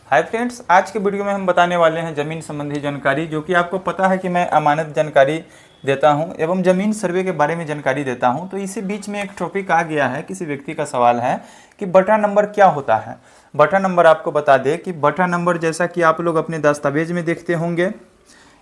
Hi friends, आज के video में हम बताने वाले हैं ज़मीन संबंधी जानकारी, जो कि आपको पता है कि मैं अमानत जानकारी देता हूं एवं ज़मीन सर्वे के बारे में जानकारी देता हूं। तो इसी बीच में एक टॉपिक आ गया है, किसी व्यक्ति का सवाल है कि बटा नंबर क्या होता है। बटा नंबर आपको बता दें कि बटा नंबर जैसा कि आप लोग अपने दस्तावेज में देखते होंगे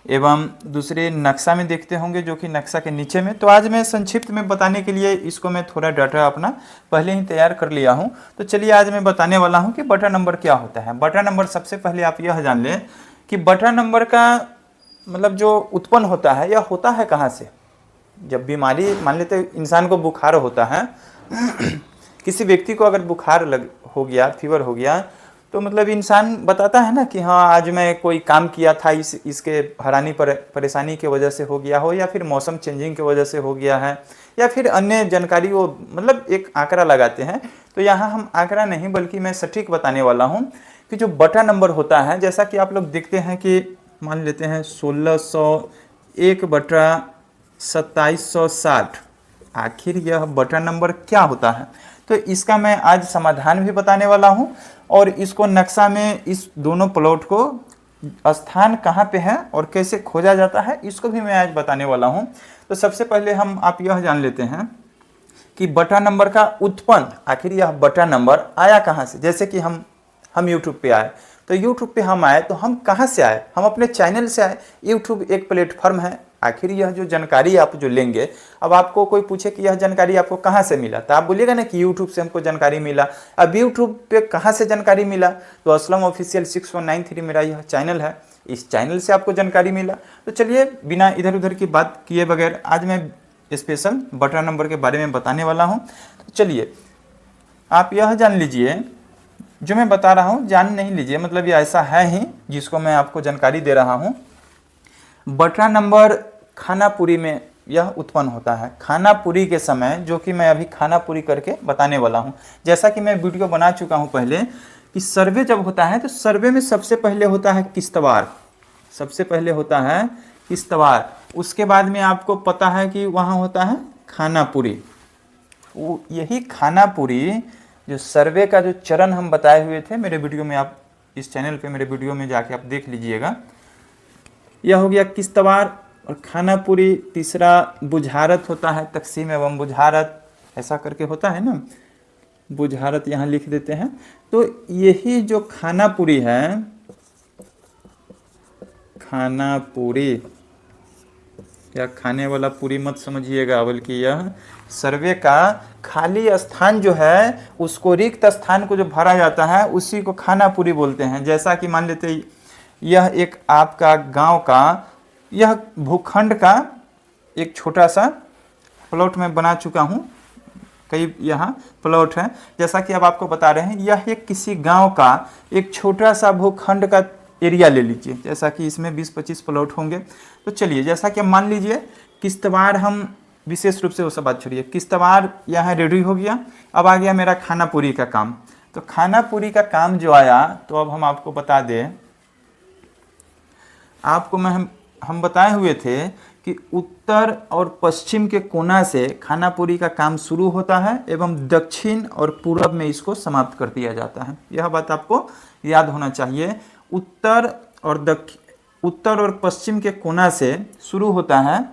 एवं दूसरे नक्शा में देखते होंगे, जो कि नक्शा के नीचे में। तो आज मैं संक्षिप्त में बताने के लिए इसको मैं थोड़ा डाटा अपना पहले ही तैयार कर लिया हूं। तो चलिए आज मैं बताने वाला हूं कि बटा नंबर क्या होता है। बटा नंबर, सबसे पहले आप यह जान लें कि बटा नंबर का मतलब जो उत्पन्न होता है यह होता है कहाँ से। जब बीमारी, मान लेते इंसान को बुखार होता है किसी व्यक्ति को अगर बुखार हो गया, फीवर हो गया, तो मतलब इंसान बताता है ना कि हाँ आज मैं कोई काम किया था, इसके हैरानी परेशानी की वजह से हो गया हो, या फिर मौसम चेंजिंग की वजह से हो गया है, या फिर अन्य जानकारी वो मतलब एक आंकड़ा लगाते हैं। तो यहाँ हम आंकड़ा नहीं बल्कि मैं सटीक बताने वाला हूँ कि जो बटा नंबर होता है, जैसा कि आप लोग देखते हैं कि मान लेते हैं 1601/2760, आखिर यह बटा नंबर क्या होता है। तो इसका मैं आज समाधान भी बताने वाला हूं, और इसको नक्शा में इस दोनों प्लॉट को स्थान कहां पे है और कैसे खोजा जाता है, इसको भी मैं आज बताने वाला हूं। तो सबसे पहले आप यह जान लेते हैं कि बटा नंबर का उत्पन्न, आखिर यह बटा नंबर आया कहां से। जैसे कि हम यूट्यूब पे आए, तो यूट्यूब पे हम आए तो हम कहां से आए, हम अपने चैनल से आए। यूट्यूब एक प्लेटफॉर्म है। आखिर यह जो जानकारी आप जो लेंगे, अब आपको कोई पूछे कि यह जानकारी आपको कहां से मिला, तो आप बोलिएगा ना कि यूट्यूब से हमको जानकारी मिला। अब यूट्यूब पे कहां से जानकारी मिला, तो असलम ऑफिशियल 6193 मेरा यह चैनल है, इस चैनल से आपको जानकारी मिला। तो चलिए बिना इधर उधर की बात किए बगैर आज मैं स्पेशल बटा नंबर के बारे में बताने वाला हूँ। तो चलिए आप यह जान लीजिए, जो मैं बता रहा हूँ जान नहीं लीजिए, मतलब ये ऐसा है ही जिसको मैं आपको जानकारी दे रहा हूँ। बटा नंबर खानापुरी में यह उत्पन्न होता है, खानापुरी के समय, जो कि मैं अभी खानापुरी करके बताने वाला हूं। जैसा कि मैं वीडियो बना चुका हूं पहले कि सर्वे जब होता है तो सर्वे में सबसे पहले होता है किश्तवाड़, सबसे पहले होता है किश्तवाड़। उसके बाद में आपको पता है कि वहां होता है खानापुरी। यही खानापुरी जो सर्वे का जो चरण हम बताए हुए थे मेरे वीडियो में, आप इस चैनल पे मेरे वीडियो में जाके आप देख लीजिएगा। यह हो गया किश्तवाड़ और खानापुरी। तीसरा बुझारत होता है, तकसीम एवं बुझारत ऐसा करके होता है ना, बुझारत यहाँ लिख देते हैं। तो यही जो खानापुरी है, खानापुरी, या खाने वाला पूरी मत समझिएगा, बल्कि यह सर्वे का खाली स्थान जो है, उसको रिक्त स्थान को जो भरा जाता है उसी को खानापुरी बोलते हैं। जैसा कि मान लेते यह एक आपका गांव का, यह भूखंड का एक छोटा सा प्लॉट में बना चुका हूं, कई यहाँ प्लॉट है। जैसा कि अब आपको बता रहे हैं, यह एक किसी गांव का एक छोटा सा भूखंड का एरिया ले लीजिए, जैसा कि इसमें 20-25 प्लॉट होंगे। तो चलिए, जैसा कि मान लीजिए किश्तवाड़, हम विशेष रूप से वो सब बात छोड़िए, किश्तवाड़ यहाँ रेडी हो गया। अब आ गया मेरा खानापुरी का काम। तो खानापुरी का काम जो आया, तो अब हम आपको बता दें, आपको हम बताए हुए थे कि उत्तर और पश्चिम के कोना से खानापुरी का काम शुरू होता है एवं दक्षिण और पूर्व में इसको समाप्त कर दिया जाता है। यह बात आपको याद होना चाहिए। उत्तर और पश्चिम के कोना से शुरू होता है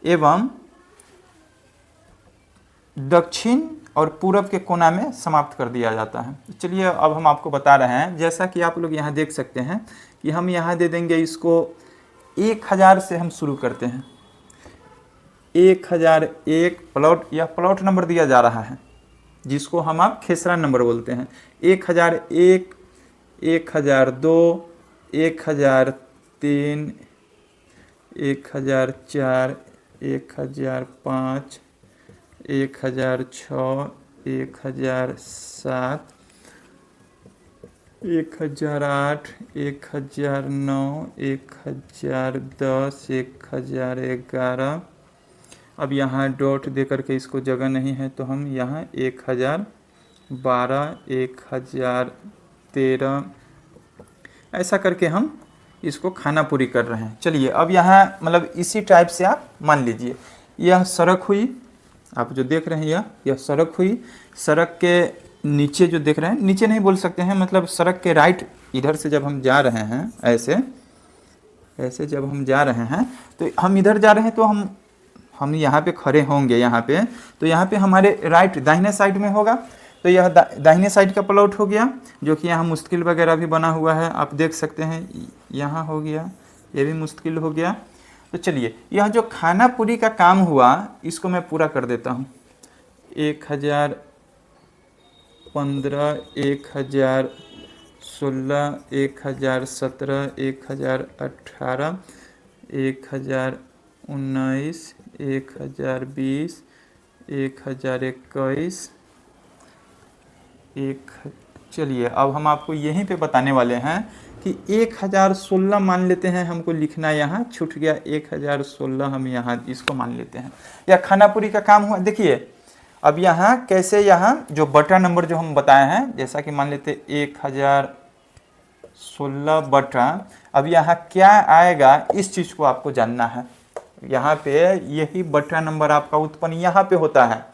एवं दक्षिण और पूर्व के कोना में समाप्त कर दिया जाता है। चलिए अब हम आपको बता रहे हैं, जैसा कि आप लोग यहाँ देख सकते हैं कि हम यहाँ दे देंगे इसको 1000 से हम शुरू करते हैं। 1001 प्लॉट, यह प्लॉट नंबर दिया जा रहा है, जिसको आप खेसरा नंबर बोलते हैं। 1001, 1002, 1003, 1004, 1005, 1006, 1007, 1008, 1009, 1010, 1011। अब यहाँ डॉट दे करके इसको जगह नहीं है, तो हम यहाँ 1012, 1013 ऐसा करके हम इसको खानापुरी कर रहे हैं। चलिए अब यहाँ मतलब इसी टाइप से आप मान लीजिए, यह सड़क हुई, आप जो देख रहे हैं यह सड़क हुई। सड़क के नीचे जो देख रहे हैं, नीचे नहीं बोल सकते हैं, मतलब सड़क के राइट इधर से जब हम जा रहे हैं, ऐसे ऐसे जब हम जा रहे हैं, तो हम इधर जा रहे हैं, तो हम यहाँ पे खड़े होंगे यहाँ पे, तो यहाँ पे हमारे राइट दाहिने साइड में होगा, तो यह दाहिने साइड का प्लॉट हो गया, जो कि यहाँ मुश्किल वगैरह भी बना हुआ है, आप देख सकते हैं, यहाँ हो गया, ये भी मुश्किल हो गया। तो चलिए, यह जो खाना पूरी का काम हुआ, इसको मैं पूरा कर देता हूँ। 1015, 1016, 1017, 1018, 1019, 1020, 1021, चलिए अब हम आपको यहीं पे बताने वाले हैं कि 1016 मान लेते हैं, हमको लिखना यहाँ छूट गया, 1016 हम यहाँ इसको मान लेते हैं। या खाना पूरी का काम हुआ। देखिए अब यहाँ कैसे, यहाँ जो बटा नंबर जो हम बताए हैं, जैसा कि मान लेते 1016 बटा, अब यहाँ क्या आएगा इस चीज़ को आपको जानना है। यहाँ पे यही बटा नंबर आपका उत्पन्न यहाँ पे होता है,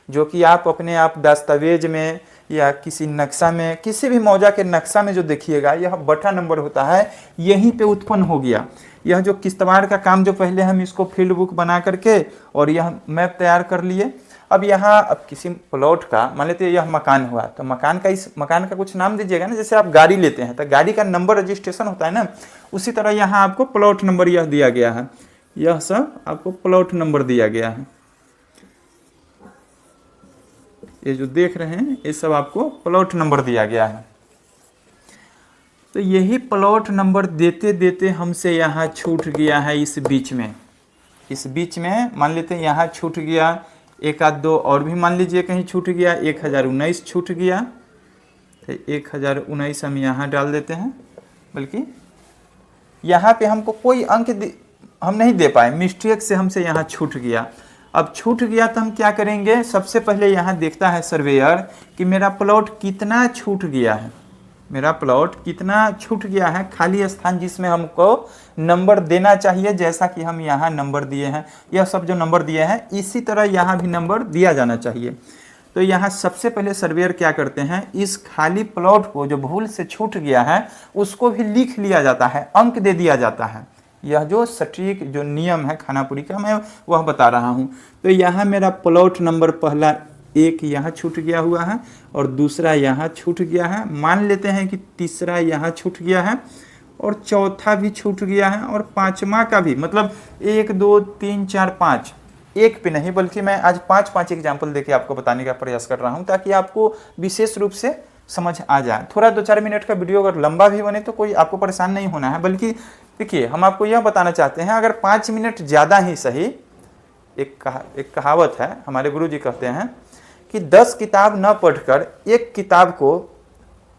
जो कि आप अपने आप दस्तावेज में या किसी नक्शा में, किसी भी मौजा के नक्शा में जो देखिएगा, यह बटा नंबर होता है, यहीं पे उत्पन्न हो गया। यह जो किस्तवाड़ का काम, जो पहले हम इसको फील्ड बुक बना करके और यह मैप तैयार कर लिए। अब यहाँ अब किसी प्लॉट का मान लेते हैं यह मकान हुआ, तो मकान का, इस मकान का कुछ नाम दीजिएगा ना, जैसे आप गाड़ी लेते हैं तो गाड़ी का नंबर रजिस्ट्रेशन होता है ना, उसी तरह यहाँ आपको प्लॉट नंबर यह दिया गया है, यह सब आपको प्लॉट नंबर दिया गया है। ये जो देख रहे हैं ये सब आपको प्लॉट नंबर दिया गया है। तो यही प्लॉट नंबर देते देते हमसे यहाँ छूट गया है इस बीच में, इस बीच में मान लेते हैं यहाँ छूट गया, एक आध दो और भी मान लीजिए कहीं छूट गया, 1019 छूट गया, तो 1019 हम यहाँ डाल देते हैं, बल्कि यहाँ पे हमको कोई अंक हम नहीं दे पाए, मिस्टेक से हमसे यहाँ छूट गया। अब छूट गया तो हम क्या करेंगे, सबसे पहले यहाँ देखता है सर्वेयर कि मेरा प्लॉट कितना छूट गया है, मेरा प्लॉट कितना छूट गया है, खाली स्थान जिसमें हमको नंबर देना चाहिए, जैसा कि हम यहाँ नंबर दिए हैं, यह सब जो नंबर दिए हैं इसी तरह यहाँ भी नंबर दिया जाना चाहिए। तो यहाँ सबसे पहले सर्वेयर क्या करते हैं, इस खाली प्लॉट को जो भूल से छूट गया है उसको भी लिख लिया जाता है, अंक दे दिया जाता है। यह जो सटीक जो नियम है खानापुरी का, मैं वह बता रहा हूँ। तो यहाँ मेरा प्लॉट नंबर पहला एक यहाँ छूट गया हुआ है और दूसरा यहाँ छूट गया है, मान लेते हैं कि तीसरा यहाँ छूट गया है और चौथा भी छूट गया है और पांचवा का भी, मतलब 1 2 3 4 5, एक पे नहीं बल्कि मैं आज 5 एग्जाम्पल देके आपको बताने का प्रयास कर रहा हूँ, ताकि आपको विशेष रूप से समझ आ जाए। थोड़ा 2-4 मिनट का वीडियो अगर लंबा भी बने तो कोई आपको परेशान नहीं होना है, बल्कि देखिए हम आपको यह बताना चाहते हैं, अगर 5 मिनट ज़्यादा ही सही। एक कहावत है, हमारे गुरुजी कहते हैं कि 10 किताब न पढ़कर एक किताब को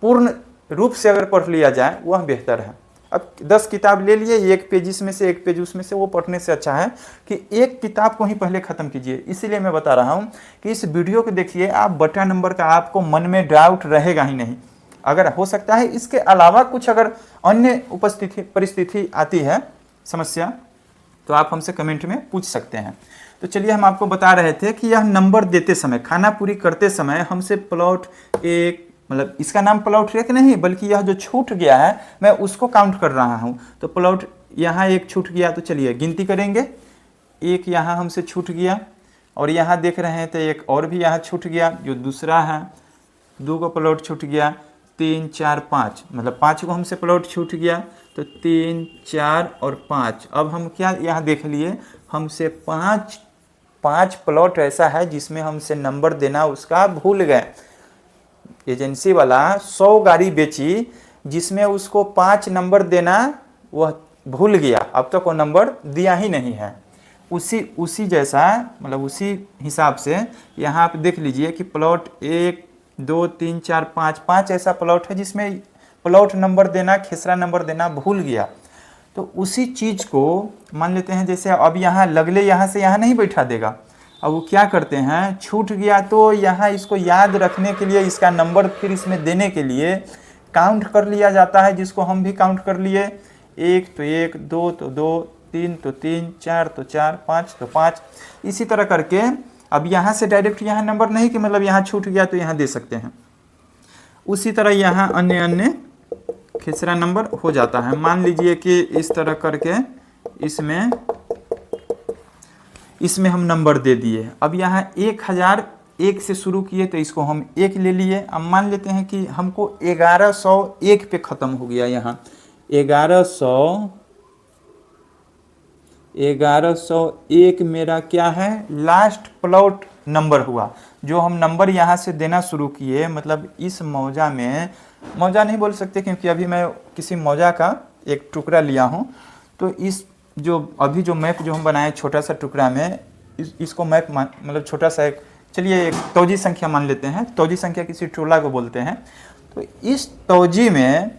पूर्ण रूप से अगर पढ़ लिया जाए वह बेहतर है। अब 10 किताब ले लिए, एक पेज इसमें से एक पेज उसमें से, वो पढ़ने से अच्छा है कि एक किताब को ही पहले ख़त्म कीजिए। इसीलिए मैं बता रहा हूँ कि इस वीडियो को देखिए, आप बटा नंबर का आपको मन में डाउट रहेगा ही नहीं। अगर हो सकता है इसके अलावा कुछ अगर अन्य परिस्थिति आती है, समस्या, तो आप हमसे कमेंट में पूछ सकते हैं। तो चलिए हम आपको बता रहे थे कि यह नंबर देते समय, खाना पूरी करते समय हमसे प्लॉट एक, मतलब इसका नाम प्लॉट एक नहीं बल्कि यह जो छूट गया है मैं उसको काउंट कर रहा हूँ। तो प्लॉट यहाँ एक छूट गया, तो चलिए गिनती करेंगे, एक यहाँ हमसे छूट गया और यहाँ देख रहे हैं तो एक और भी यहाँ छूट गया जो दूसरा है, 2 को प्लॉट छूट गया, 3 4 5, मतलब 5 को हमसे प्लॉट छूट गया, तो 3 4 और 5। अब हम क्या यहाँ देख लिए, हमसे 5 प्लॉट ऐसा है जिसमें हमसे नंबर देना उसका भूल गए। एजेंसी वाला 100 गाड़ी बेची जिसमें उसको 5 नंबर देना वह भूल गया, अब तक वो नंबर दिया ही नहीं है। उसी जैसा, मतलब उसी हिसाब से यहाँ आप देख लीजिए कि प्लॉट 1 2 3 4 5 ऐसा प्लॉट है जिसमें प्लॉट नंबर देना, खेसरा नंबर देना भूल गया। तो उसी चीज़ को मान लेते हैं, जैसे अब यहाँ लगले यहाँ से यहाँ नहीं बैठा देगा, अब वो क्या करते हैं, छूट गया तो यहाँ इसको याद रखने के लिए इसका नंबर फिर इसमें देने के लिए काउंट कर लिया जाता है, जिसको हम भी काउंट कर लिए, 1 तो 1, 2 तो 2, 3 तो 3, 4 तो 4, 5 तो 5, इसी तरह करके। अब यहाँ से डायरेक्ट यहाँ नंबर नहीं कि मतलब यहाँ छूट गया तो यहाँ दे सकते हैं, उसी तरह यहाँ अन्य अन्य खेसरा नंबर हो जाता है। मान लीजिए कि इस तरह करके इसमें हम नंबर दे दिए। अब यहाँ 1001 से शुरू किए तो इसको हम 1 ले लिए। अब मान लेते हैं कि हमको 1101 पे ख़त्म हो गया। यहाँ 1101 मेरा क्या है, लास्ट प्लॉट नंबर हुआ। जो हम नंबर यहाँ से देना शुरू किए, मतलब इस मौजा में, मौजा नहीं बोल सकते क्योंकि अभी मैं किसी मौजा का एक टुकड़ा लिया हूँ, तो इस जो अभी जो मैप जो हम बनाए छोटा सा टुकड़ा में, इसको मैप मतलब छोटा सा एक, चलिए एक तौजी संख्या मान लेते हैं। तौजी संख्या किसी टोला को बोलते हैं। तो इस तौजी में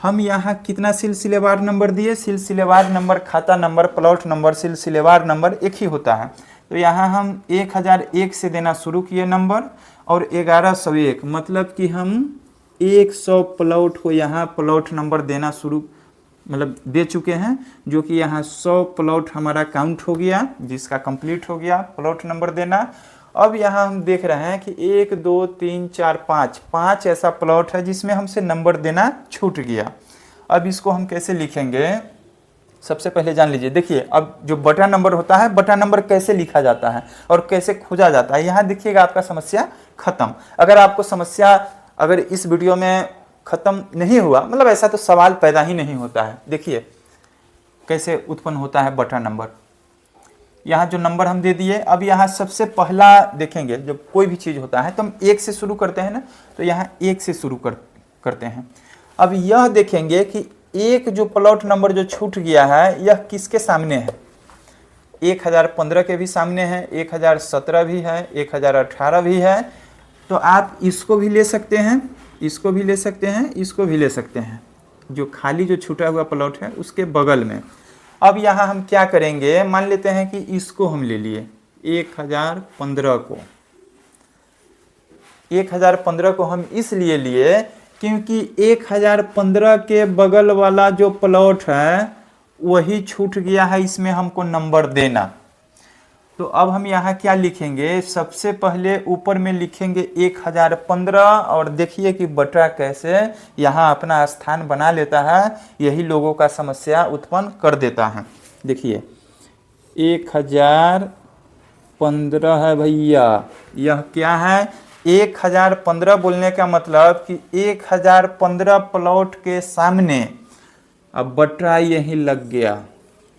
हम यहाँ कितना सिलसिलेवार नंबर दिए, सिलसिलेवार नंबर, खाता नंबर, प्लॉट नंबर, सिलसिलेवार नंबर एक ही होता है। तो यहाँ हम 1001 से देना शुरू किए नंबर, और 1101 मतलब कि हम 100 प्लॉट को यहाँ प्लॉट नंबर देना शुरू मतलब दे चुके हैं, जो कि यहाँ 100 प्लॉट हमारा काउंट हो गया, जिसका कंप्लीट हो गया प्लॉट नंबर देना। अब यहाँ हम देख रहे हैं कि 1 2 3 4 5 ऐसा प्लॉट है जिसमें हमसे नंबर देना छूट गया। अब इसको हम कैसे लिखेंगे, सबसे पहले जान लीजिए। देखिए, अब जो बटा नंबर होता है, बटा नंबर कैसे लिखा जाता है और कैसे खोजा जाता है, यहाँ देखिएगा आपका समस्या खत्म। अगर आपको समस्या अगर इस वीडियो में खत्म नहीं हुआ, मतलब ऐसा तो सवाल पैदा ही नहीं होता है। देखिए कैसे उत्पन्न होता है बटा नंबर। यहाँ जो नंबर हम दे दिए, अब यहाँ सबसे पहला देखेंगे, जब कोई भी चीज़ होता है तो हम 1 से शुरू करते हैं ना, तो यहाँ 1 से शुरू करते हैं। अब यह देखेंगे कि एक जो प्लॉट नंबर जो छूट गया है, यह किसके सामने है, 1015 के भी सामने है, 1017 भी है, 1018 भी है। तो आप इसको भी ले सकते हैं, इसको भी ले सकते हैं, इसको भी ले सकते हैं, जो खाली जो छूटा हुआ प्लॉट है उसके बगल में। अब यहाँ हम क्या करेंगे, मान लेते हैं कि इसको हम ले लिए 1015 को। 1015 को हम इसलिए लिए क्योंकि 1015 के बगल वाला जो प्लॉट है वही छूट गया है, इसमें हमको नंबर देना। तो अब हम यहाँ क्या लिखेंगे, सबसे पहले ऊपर में लिखेंगे 1015, और देखिए कि बटा कैसे यहाँ अपना स्थान बना लेता है, यही लोगों का समस्या उत्पन्न कर देता है। देखिए 1015 है भैया, यह क्या है, 1015 बोलने का मतलब कि 1015 प्लॉट के सामने अब बटा यही लग गया,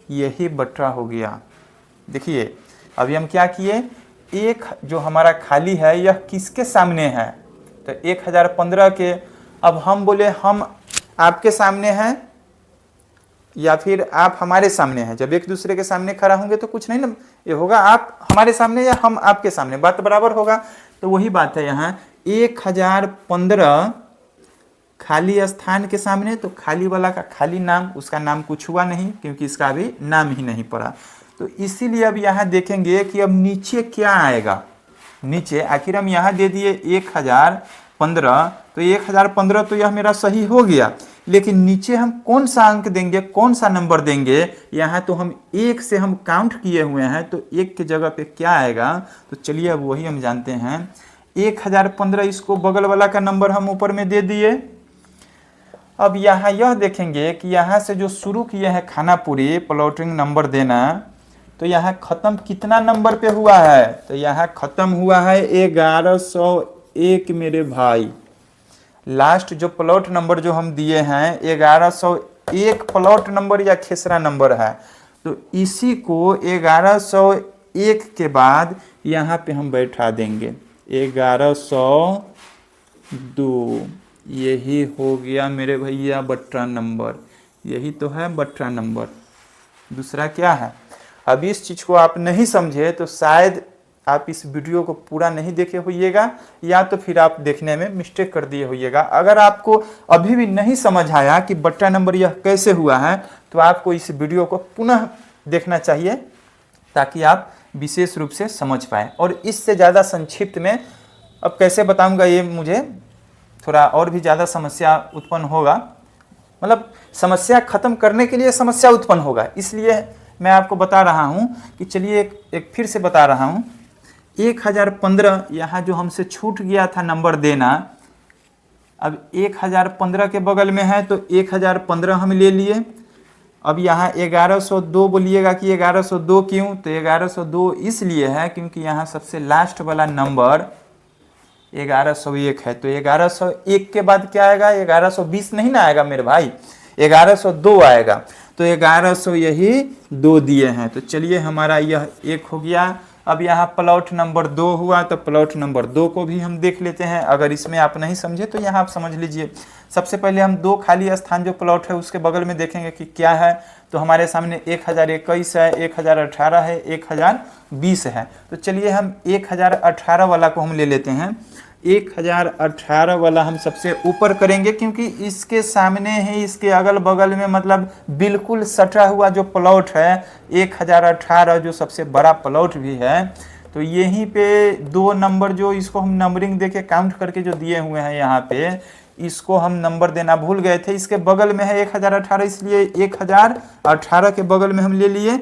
यही बटा हो गया। देखिए अभी हम क्या किए, एक जो हमारा खाली है यह किसके सामने है, तो 1015 के। अब हम बोले हम आपके सामने हैं या फिर आप हमारे सामने हैं। जब एक दूसरे के सामने खड़ा होंगे तो कुछ नहीं ना ये होगा, आप हमारे सामने या हम आपके सामने, बात बराबर होगा। तो वही बात है यहाँ 1015 खाली स्थान के सामने, तो खाली वाला का खाली नाम, उसका नाम कुछ हुआ नहीं क्योंकि इसका अभी नाम ही नहीं पड़ा। तो इसीलिए अब यहाँ देखेंगे कि अब नीचे क्या आएगा, नीचे आखिर हम यहाँ दे दिए 1015, तो 1015 तो यह मेरा सही हो गया, लेकिन नीचे हम कौन सा अंक देंगे, कौन सा नंबर देंगे। यहाँ तो हम 1 से हम काउंट किए हुए हैं, तो 1 के जगह पे क्या आएगा, तो चलिए अब वही हम जानते हैं। 1015 इसको बगल वाला का नंबर हम ऊपर में दे दिए। अब यहाँ यह देखेंगे कि यहाँ से जो शुरू किए हैं खानापुरी प्लॉटिंग नंबर देना, तो यहाँ खत्म कितना नंबर पे हुआ है, तो यहाँ खत्म हुआ है 1101 मेरे भाई। लास्ट जो प्लॉट नंबर जो हम दिए हैं 1101 प्लॉट नंबर या खेसरा नंबर है, तो इसी को 1101 के बाद यहाँ पे हम बैठा देंगे 1102। यही हो गया मेरे भैया बट्टा नंबर, यही तो है बट्टा नंबर। दूसरा क्या है, अब इस चीज़ को आप नहीं समझे तो शायद आप इस वीडियो को पूरा नहीं देखे होइएगा, या तो फिर आप देखने में मिस्टेक कर दिए होइएगा। अगर आपको अभी भी नहीं समझ आया कि बट्टा नंबर यह कैसे हुआ है, तो आपको इस वीडियो को पुनः देखना चाहिए ताकि आप विशेष रूप से समझ पाएँ। और इससे ज़्यादा संक्षिप्त में अब कैसे बताऊँगा, ये मुझे थोड़ा और भी ज़्यादा समस्या उत्पन्न होगा, मतलब समस्या खत्म करने के लिए समस्या उत्पन्न होगा, इसलिए मैं आपको बता रहा हूं कि चलिए एक फिर से बता रहा हूं। 1015 यहाँ जो हमसे छूट गया था नंबर देना, अब 1015 के बगल में है तो 1015 हम ले लिए। अब यहाँ 1102 बोलिएगा कि 1102 क्यों, तो 1102 इसलिए है क्योंकि यहाँ सबसे लास्ट वाला नंबर 1101 है। तो 1101 के बाद क्या आएगा, 1120 नहीं ना आएगा मेरे भाई, 1102 आएगा। तो 1100 यही 2 दिए हैं। तो चलिए हमारा यह 1 हो गया। अब यहाँ प्लॉट नंबर 2 हुआ, तो प्लॉट नंबर 2 को भी हम देख लेते हैं। अगर इसमें आप नहीं समझे तो यहाँ आप समझ लीजिए। सबसे पहले हम 2 खाली स्थान जो प्लॉट है उसके बगल में देखेंगे कि क्या है। तो हमारे सामने 1021 है, 1018 है, 1020 है। तो चलिए हम 1018 वाला को हम ले लेते हैं। 1018 वाला हम सबसे ऊपर करेंगे क्योंकि इसके सामने ही, इसके अगल बगल में मतलब बिल्कुल सटा हुआ जो प्लॉट है 1018 जो सबसे बड़ा प्लॉट भी है। तो यहीं पे 2 नंबर जो इसको हम नंबरिंग देके काउंट करके जो दिए हुए हैं यहाँ पे, इसको हम नंबर देना भूल गए थे। इसके बगल में है 1018, इसलिए 1018 के बगल में हम ले लिए।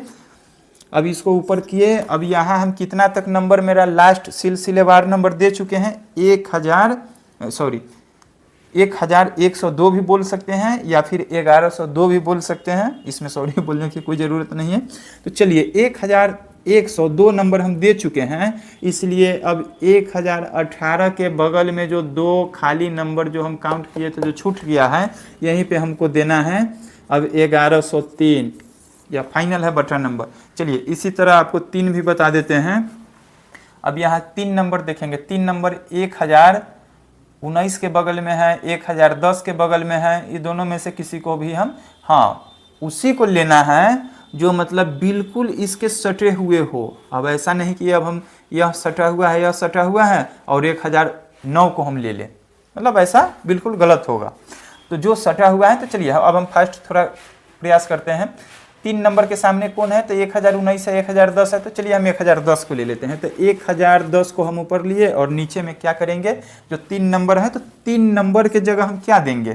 अब इसको ऊपर किए। अब यहाँ हम कितना तक नंबर मेरा लास्ट सिलसिलेवार नंबर दे चुके हैं, 1102 भी बोल सकते हैं या फिर 1102 भी बोल सकते हैं, इसमें सॉरी बोलने की कोई ज़रूरत नहीं है। तो चलिए 1102 नंबर हम दे चुके हैं, इसलिए अब 1018 के बगल में जो 2 खाली नंबर जो हम काउंट किए थे जो छूट गया है, यहीं पे हमको देना है अब 1103, या फाइनल है बटा नंबर। चलिए इसी तरह आपको 3 भी बता देते हैं। अब यहाँ 3 नंबर देखेंगे। 3 नंबर 1019 के बगल में है, 1010 के बगल में है। ये दोनों में से किसी को भी हम, हाँ उसी को लेना है जो मतलब बिल्कुल इसके सटे हुए हो। अब ऐसा नहीं कि अब हम यह सटा हुआ है, यह सटा हुआ है और 1009 को हम ले लें, मतलब ऐसा बिल्कुल गलत होगा। तो जो सटा हुआ है, तो चलिए अब हम फर्स्ट थोड़ा प्रयास करते हैं। 3 नंबर के सामने कौन है, तो 1019 है, 1010 है। तो चलिए हम 1010 को ले लेते हैं। तो 1010 को हम ऊपर लिए और नीचे में क्या करेंगे, जो 3 नंबर है तो 3 नंबर के जगह हम क्या देंगे,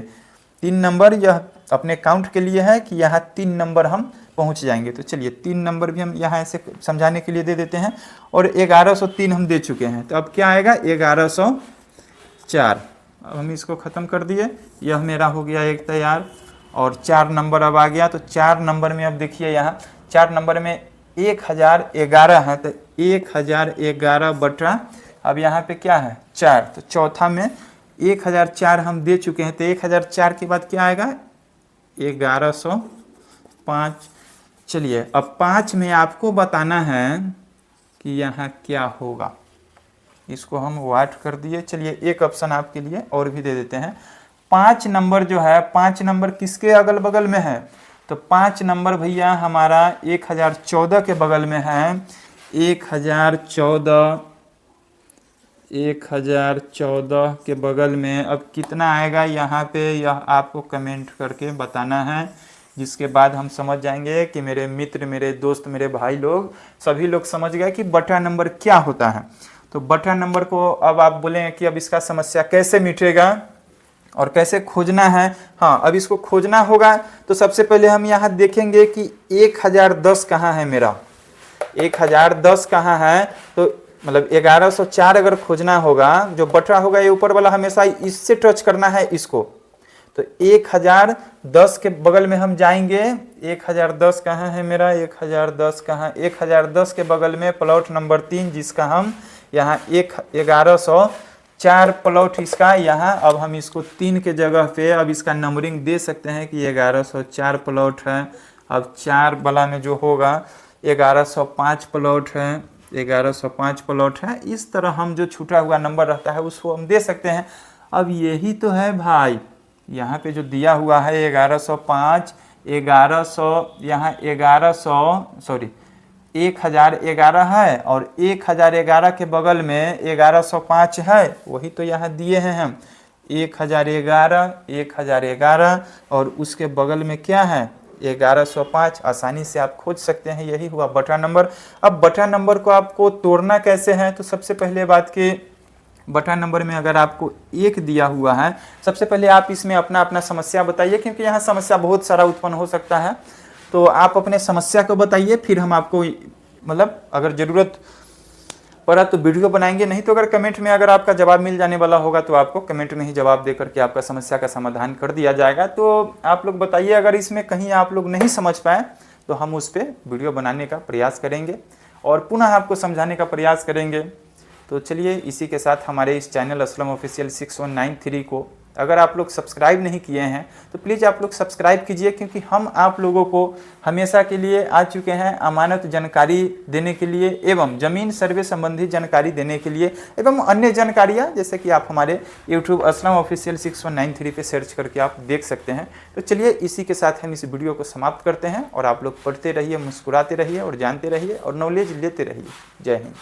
3 नंबर यह अपने काउंट के लिए है कि यहाँ 3 नंबर हम पहुँच जाएंगे। तो चलिए 3 नंबर भी हम यहाँ ऐसे समझाने के लिए दे देते हैं। और 1103 हम दे चुके हैं, तो अब क्या आएगा 1104। अब हम इसको ख़त्म कर दिए, यह मेरा हो गया एक तैयार। और 4 नंबर अब आ गया। तो 4 नंबर में अब देखिए यहाँ 4 नंबर में 1011 है, तो 1011 बटा अब यहाँ पे क्या है 4, तो चौथा में 1004 हम दे चुके हैं। तो 1004 के बाद क्या आएगा 1105। चलिए अब 5 में आपको बताना है कि यहाँ क्या होगा। इसको हम वाट कर दिए। चलिए एक ऑप्शन आपके लिए और भी दे देते हैं। 5 नंबर जो है, 5 नंबर किसके अगल बगल में है, तो 5 नंबर भैया हमारा 1014 के बगल में है। 1014 के बगल में अब कितना आएगा यहाँ पे, यह आपको कमेंट करके बताना है, जिसके बाद हम समझ जाएंगे कि मेरे मित्र, मेरे दोस्त, मेरे भाई लोग सभी लोग समझ गए कि बटा नंबर क्या होता है। तो बटा नंबर को अब आप बोलेंगे कि अब इसका समस्या कैसे मिटेगा और कैसे खोजना है। हाँ, अब इसको खोजना होगा तो सबसे पहले हम यहाँ देखेंगे कि 1010 कहाँ है मेरा, 1010 कहाँ है। तो मतलब 1104 अगर खोजना होगा, जो बटा होगा ये ऊपर वाला हमेशा इससे टच करना है इसको। तो 1010 के बगल में हम जाएंगे। 1010 कहाँ है मेरा, 1010 कहाँ, 1010 के बगल में प्लॉट नंबर 3, जिसका हम यहाँ 1104 प्लॉट इसका यहाँ। अब हम इसको 3 के जगह पे अब इसका नंबरिंग दे सकते हैं कि 1104 प्लॉट है। अब 4 वाला में जो होगा 1105 प्लॉट है, 1105 प्लॉट है। इस तरह हम जो छूटा हुआ नंबर रहता है उसको हम दे सकते हैं। अब यही तो है भाई, यहाँ पे जो दिया हुआ है 1105, 1100, यहाँ 1011 है और 1011 के बगल में 1105 है, वही तो यहाँ दिए हैं हम 1011 और उसके बगल में क्या है 1105। आसानी से आप खोज सकते हैं, यही हुआ बटा नंबर। अब बटा नंबर को आपको तोड़ना कैसे है, तो सबसे पहले बात कि बटा नंबर में अगर आपको 1 दिया हुआ है, सबसे पहले आप इसमें अपना अपना समस्या बताइए, क्योंकि यहाँ समस्या बहुत सारा उत्पन्न हो सकता है। तो आप अपने समस्या को बताइए, फिर हम आपको मतलब अगर ज़रूरत परंतु तो वीडियो बनाएंगे नहीं, तो अगर कमेंट में अगर आपका जवाब मिल जाने वाला होगा तो आपको कमेंट में ही जवाब दे करके आपका समस्या का समाधान कर दिया जाएगा। तो आप लोग बताइए, अगर इसमें कहीं आप लोग नहीं समझ पाए तो हम उस पर वीडियो बनाने का प्रयास करेंगे और पुनः आपको समझाने का प्रयास करेंगे। तो चलिए, इसी के साथ हमारे इस चैनल असलम ऑफिशियल 6193 को अगर आप लोग सब्सक्राइब नहीं किए हैं तो प्लीज़ आप लोग सब्सक्राइब कीजिए, क्योंकि हम आप लोगों को हमेशा के लिए आ चुके हैं अमानत जानकारी देने के लिए एवं ज़मीन सर्वे संबंधी जानकारी देने के लिए एवं अन्य जानकारियाँ, जैसे कि आप हमारे यूट्यूब असलम ऑफिशियल 6193 पे सर्च करके आप देख सकते हैं। तो चलिए, इसी के साथ हम इस वीडियो को समाप्त करते हैं और आप लोग पढ़ते रहिए, मुस्कुराते रहिए और जानते रहिए और नॉलेज लेते रहिए। जय हिंद।